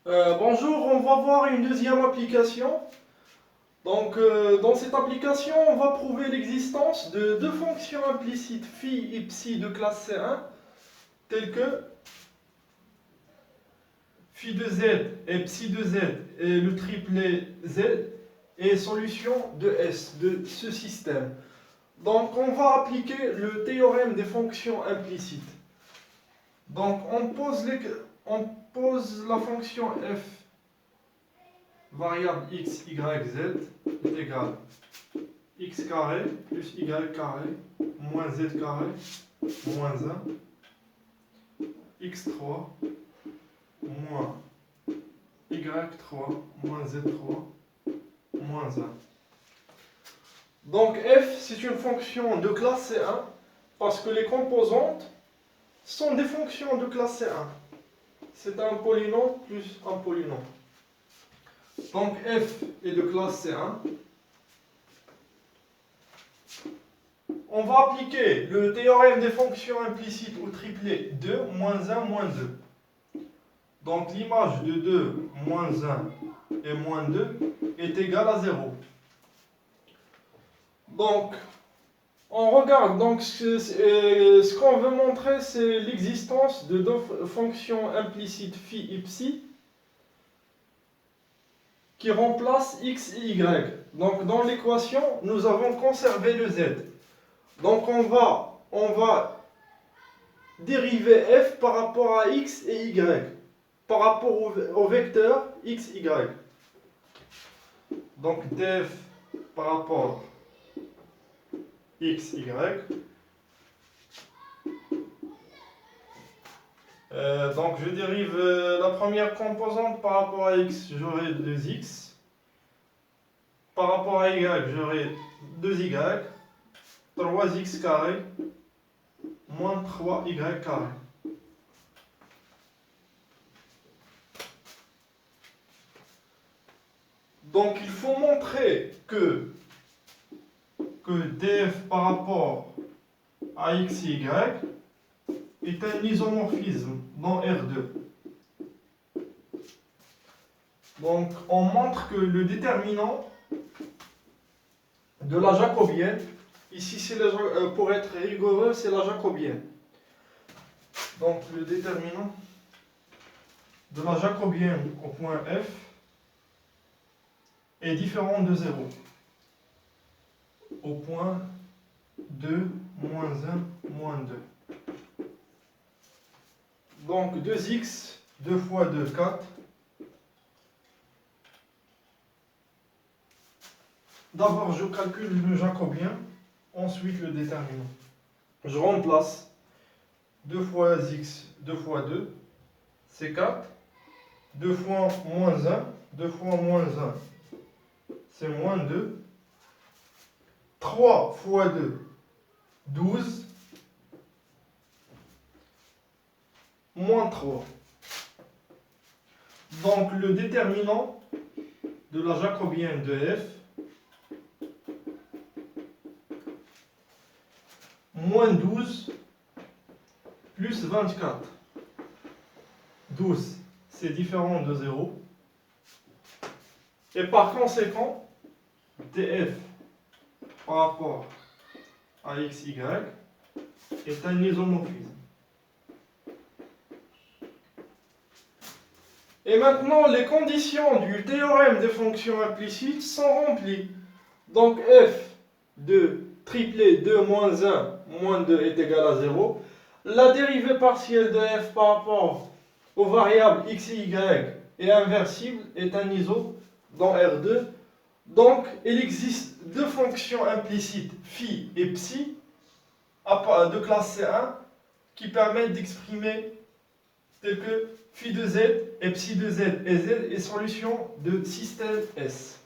Bonjour, on va voir une deuxième application. Dans cette application, on va prouver l'existence de deux fonctions implicites phi et psi de classe C1, telles que phi de z et psi de z et le triplet z et solution de S de ce système. Donc, on va appliquer le théorème des fonctions implicites. Donc, on pose la fonction f variable x, y, z est égale x carré plus y carré moins z carré moins 1 x3 moins y3 moins z3 moins 1. Donc f c'est une fonction de classe C1 parce que les composantes sont des fonctions de classe C1. C'est un polynôme plus un polynôme. Donc f est de classe C1. On va appliquer le théorème des fonctions implicites au triplet 2, moins 1, moins 2. Donc l'image de 2, moins 1 et moins 2 est égale à 0. Donc, on regarde, donc ce qu'on veut montrer, c'est l'existence de deux fonctions implicites phi et psi qui remplacent x et y. Donc dans l'équation, nous avons conservé le z. Donc on va dériver f par rapport à x et y, par rapport au vecteur x, y. Donc df par rapport x, y. Donc je dérive la première composante par rapport à x, j'aurai 2x. Par rapport à y, j'aurai 2y. 3x carré moins 3y carré. Donc il faut montrer que df par rapport à x et y est un isomorphisme dans R2. Donc on montre que le déterminant de la jacobienne, ici c'est pour être rigoureux, c'est la jacobienne. Donc le déterminant de la jacobienne au point F est différent de 0 au point 2, moins 1, moins 2. Donc 2x, 2 fois 2, 4. D'abord, je calcule le jacobien, ensuite le déterminant. Je remplace 2 fois x, 2 fois 2, c'est 4. 2 fois moins 1, 2 fois moins 1, c'est moins 2. 3 fois 2, 12. Moins 3. Donc le déterminant de la jacobienne de f, moins 12 plus 24. 12, c'est différent de 0. Et par conséquent, df par rapport à x, y est un isomorphisme. Et maintenant, les conditions du théorème des fonctions implicites sont remplies. Donc f de triplet 2 moins 1 moins 2 est égal à 0. La dérivée partielle de f par rapport aux variables x et y est inversible, est un iso dans R2. Donc il existe deux fonctions implicites phi et psi de classe C1 qui permettent d'exprimer tel que phi de z et psi de z et z est solution de système S.